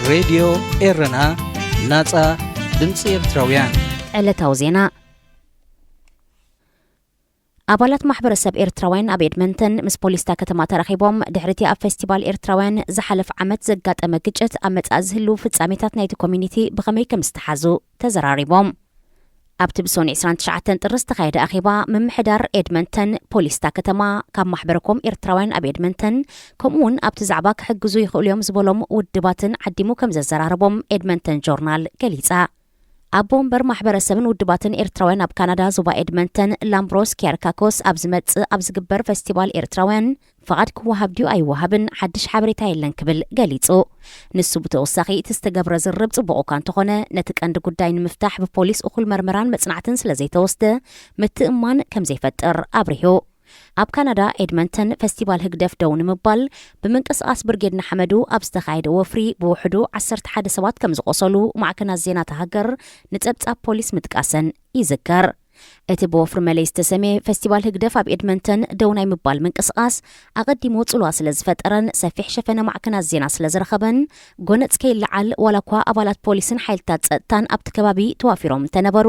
ሬድዮ ኤረና ናጻ ድምፂ ኤርትራውያን ዕለታዊ ዜና አባላት ማህበረሰብ ኤርትራውያን ኣብ ኤድመንተን ምስ ፖሊስታ ከተማ ተራኺቦም ድሕሪቲ ኣብ ፌስቲቫል ኤርትራውያን ዝሓለፈ ዓመት ዘጋጠመ ግጭት ኣብ መጻኢ ዝህልው ፍጻሜታት ናይቲ ኮሚኒቲ ብኸመይ ከም ዝተሓዙ ተዘራሪቦም ኣብቲ ብሶኒ 29 ጥር ዝተኻየደ ኣኼባ ምምሕዳር ኤድመንተን ፖሊስታ ከተማ ካብ ማሕበረኮም ኤርትራውያን ኣብ ኤድመንተን ከምኡውን ኣብቲ ዛዕባ ክሕግዙ ይኽእሉ እዮም ዝበሎም ውድባትን ዓዲሙ ከም ዘዘራረቦም ኤድመንተን ጆርናል ገሊጻ ኣብ ቦምበር ማሕበረሰብን ውድባትን ኤርትራውያን ኣብ ካናዳ ዞባ ኤድመንተን ላምብሮስ ኪያርካኮስ ኣብ ዝመጽእ ኣብ ዝግበር ፌስቲቫል ኤርትራውያን ፍቓድ ክወሃብ ድዩ ኣይወሃብን ሓድሽ ሓበሬታ የለን ክብል ገሊጹ ንሱ ብተወሳኺ እቲ ዝተገብረ ዝርብ ጽቡቕ እኳ እንተኾነ ነቲ ቀንዲ ጉዳይ ንምፍታሕ ብፖሊስ እኹል መርመራን መጽናዕትን ስለ ዘይተወስደ ምትእማን ከም ዘይፈጥር አብሪሁ ኣብ ካናዳ ኤድመንተን ፌስቲቫል ህግደፍ ደው ንምባል ብምንቅስቓስ ብርጌድና ሓመዱ ኣብ ዝተኻየደ ወፍሪ ብውሕዱ 11 ሰባት ከም ዝቆሰሉ ማዕከናት ዜና ተሃገር ንጸብጻብ ፖሊስ ምጥቃሰን ይዝከር እቲ ብወፍሪ መለይ ዝተሰመየ ፌስቲቫል ህግደፍ ኣብ ኤድመንተን ደው ናይ ምባል ምንቅስቓስ ኣቐዲሞ ጽልዋ ስለ ዝፈጠረን ሰፊሕ ሸፈነ ማዕከናት ዜና ስለ ዝረኸበን ጎነጽ ከይለዓል ዋላ እኳ ኣባላት ፖሊስን ሓይልታት ጸጥታን ኣብቲ ከባቢ ተዋፊሮም እንተነበሩ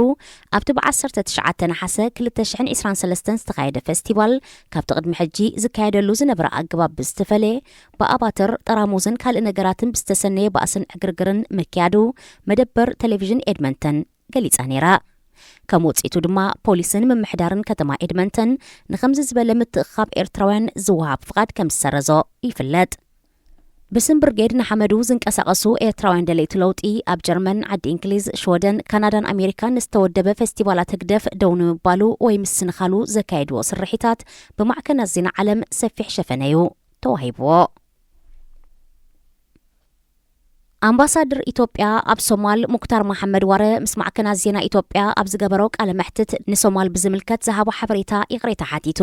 ኣብቲ ብ19 ነሓሰ 2023 ዝተኻየደ ፌስቲቫል ካብቲ ቅድሚ ሕጂ ዝካየደሉ ዝነበረ ኣገባብ ብዝተፈለየ ብኣባተር ጠራሙዝን ካልእ ነገራትን ብዝተሰነየ ባእስን ዕግርግርን ምክያዱ መደበር ቴሌቪዥን ኤድመንተን ገሊጻ ነይራ ከም ውጽኢቱ ድማ ፖሊስን ምምሕዳርን ከተማ ኤድመንተን ንኸምዚ ዝበለ ምትእኻብ ኤርትራውያን ዝወሃብ ፍቓድ ከም ዝሰረዞ ይፍለጥ ብስም ብርጌድ ንሓመዱ ዝንቀሳቐሱ ኤርትራውያን ደለይቲ ለውጢ ኣብ ጀርመን ዓዲ እንግሊዝ ሽወደን ካናዳን ኣሜሪካን ዝተወደበ ፌስቲቫላት ህግደፍ ደው ንምባሉ ወይ ምስንኻሉ ዘካየድዎ ስርሒታት ብማዕከናት ዜና ዓለም ሰፊሕ ሸፈነዩ ተዋሂብዎ ኣምባሳደር ኢትዮጵያ ኣብ ሶማል ሙክታር መሐመድ ዋረ ምስ ማዕከናት ዜና ኢትዮጵያ ኣብ ዝገበሮ ቃለ መሕትት ንሶማል ብዝምልከት ዝሃቦ ሓበሬታ ይቕሬታ ሓቲቱ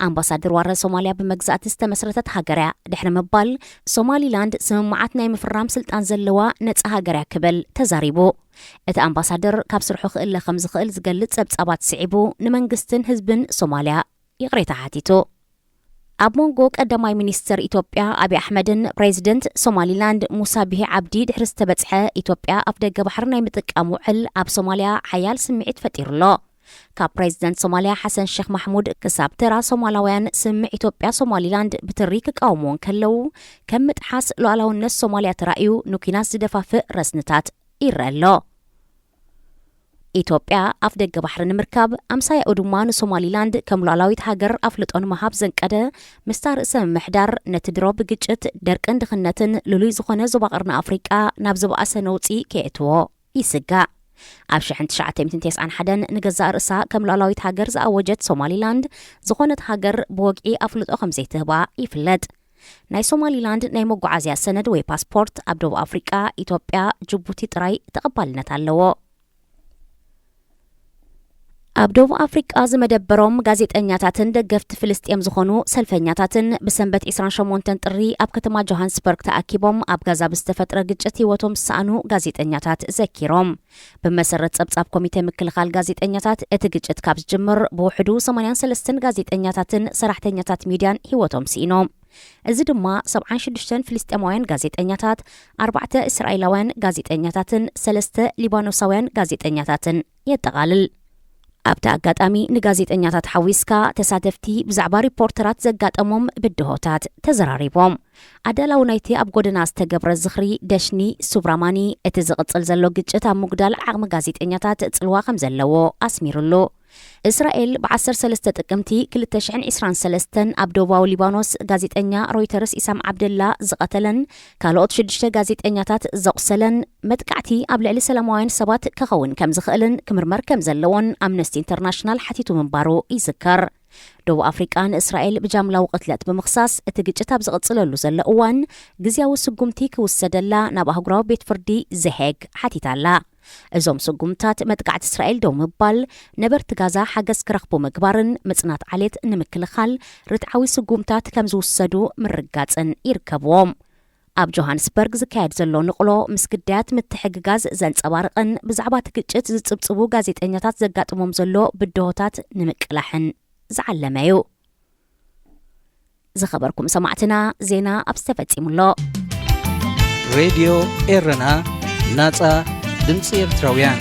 ኣምባሳደር ዋረ ሶማልያ ብመግዛእቲ ዝተመስረተት ሃገርያ ድሕሪ ምባል ሶማሊላንድ ስምምዓት ናይ ምፍራም ስልጣን ዘለዋ ነፃ ሃገርያ ክብል ተዛሪቡ እቲ ኣምባሳደር ካብ ስርሑ ክእለ ከም ዝኽእል ዝገልጽ ጸብጻባት ስዒቡ ንመንግስትን ህዝብን ሶማልያ ይቕሬታ ሓቲቱ ኣብ ሞንጎ ቀዳማይ ሚኒስትር ኢትዮጵያ አብይ አሕመድን ፕሬዚደንት ሶማሊላንድ ሙሳ ቢሂ ዓብዲ ድሕሪ ዝተበጽሐ ኢትዮጵያ ኣብ ደገ ባሕሪ ናይ ምጥቃም ውዕል ኣብ ሶማልያ ሓያል ስምዒት ፈጢሩሎ ካብ ፕሬዚደንት ሶማልያ ሓሰን ሼክ ማሕሙድ ክሳብ ተራ ሶማላውያን ስምዕ ኢትዮጵያ ሶማሊላንድ ብትሪ ክቃወምዎን ከለው ከም ምጥሓስ ሉዓላውነት ሶማልያ ተራእዩ ንኩናት ዝደፋፍእ ረስንታት ይረአሎ ኢትዮጵያ ኣብ ደገ ባሕሪ ንምርካብ ኣምሳያኡ ድማ ንሶማሊላንድ ከም ሉዓላዊት ሃገር ኣፍልጦን መሃብ ዘንቀደ ምስታ ርእሰ ምምሕዳር ነቲ ድሮ ብግጭት ደርቅን ድኽነትን ልሉይ ዝኾነ ዞባ ቀርኒ ኣፍሪቃ ናብ ዝበኣሰ ነውፂ ከየትዎ ይስጋእ ኣብ 1991 ንገዛእ ርእሳ ከም ሉዓላዊት ሃገር ዝኣወጀት ሶማሊላንድ ዝኾነት ሃገር ብወግዒ ኣፍልጦ ከም ዘይትህባ ይፍለጥ ናይ ሶማሊላንድ ናይ መጓዓዝያ ሰነድ ወይ ፓስፖርት ኣብ ደቡብ ኣፍሪቃ ኢትዮጵያ ጅቡቲ ጥራይ ተቐባልነት ኣለዎ ኣብ ደቡብ ኣፍሪቃ ዝመደበሮም ጋዜጠኛታትን ደገፍቲ ፍልስጤም ዝኾኑ ሰልፈኛታትን ብሰንበት 28 ጥሪ ኣብ ከተማ ጆሃንስበርግ ተኣኪቦም ኣብ ጋዛ ብዝተፈጥረ ግጭት ህይወቶም ዝሰኣኑ ጋዜጠኛታት ዘኪሮም ብመሰረት ጸብጻብ ኮሚቴ ምክልኻል ጋዜጠኛታት እቲ ግጭት ካብ ዝጅምር ብውሕዱ 83 ጋዜጠኛታትን ሰራሕተኛታት ሚድያን ህይወቶም ሲኢኖም እዚ ድማ 76 ፍልስጤማውያን ጋዜጠኛታት 4 እስራኤላውያን ጋዜጠኛታትን 3 ሊባኖሳውያን ጋዜጠኛታትን የጠቓልል ኣብቲ ኣጋጣሚ ንጋዜጠኛታት ሓዊስካ ተሳተፍቲ ብዛዕባ ሪፖርተራት ዘጋጠሞም ብድሆታት ተዘራሪቦም ኣዳላው ናይቲ ኣብ ጎደና ዝተገብረ ዝኽሪ ደሽኒ ሱብራማኒ እቲ ዝቕጽል ዘሎ ግጭት ኣብ ምጉዳል ዓቕሚ ጋዜጠኛታት ጽልዋ ከም ዘለዎ ኣስሚሩሉ እስራኤል ብ13 ጥቅምቲ 2023 ኣብ ደቡባዊ ሊባኖስ ጋዜጠኛ ሮይተርስ ኢሳም ዓብደላ ዝቐተለን ካልኦት 6 ጋዜጠኛታት ዘቑሰለን መጥቃዕቲ ኣብ ልዕሊ ሰላማውያን ሰባት ክኸውን ከም ዝኽእልን ክምርመር ከም ዘለዎን ኣምነስቲ ኢንተርናሽናል ሓቲቱ ምንባሩ ይዝከር ደቡብ ኣፍሪቃን እስራኤል ብጃምላዊ ቅትለት ብምኽሳስ እቲ ግጭት ኣብ ዝቕጽለሉ ዘሎ እዋን ግዝያዊ ስጉምቲ ክውሰደላ ናብ ኣህጉራዊ ቤት ፍርዲ ዘሄግ ሓቲታላ እዞም ስጉምታት መጥቃዕቲ እስራኤል ደው ምባል ነበርቲ ጋዛ ሓገዝ ክረኽቡ ምግባርን ምጽናት ዓሌት ንምክልኻል ርትዓዊ ስጉምታት ከም ዝውሰዱ ምርጋጽን ይርከብዎም ኣብ ጆሃንስበርግ ዝካየድ ዘሎ ንቕሎ ምስ ግዳያት ምትሕግጋዝ ዘንጸባርቕን ብዛዕባ እቲ ግጭት ዝጽብጽቡ ጋዜጠኛታት ዘጋጥሞም ዘሎ ብድሆታት ንምቅላሕን ዝዓለመ እዩ ዝኸበርኩም ሰማዕትና ዜና ኣብ ዝተፈጺሙሎ ሬድዮ ኤረና ናጻ ድምፂ ኤርትራውያን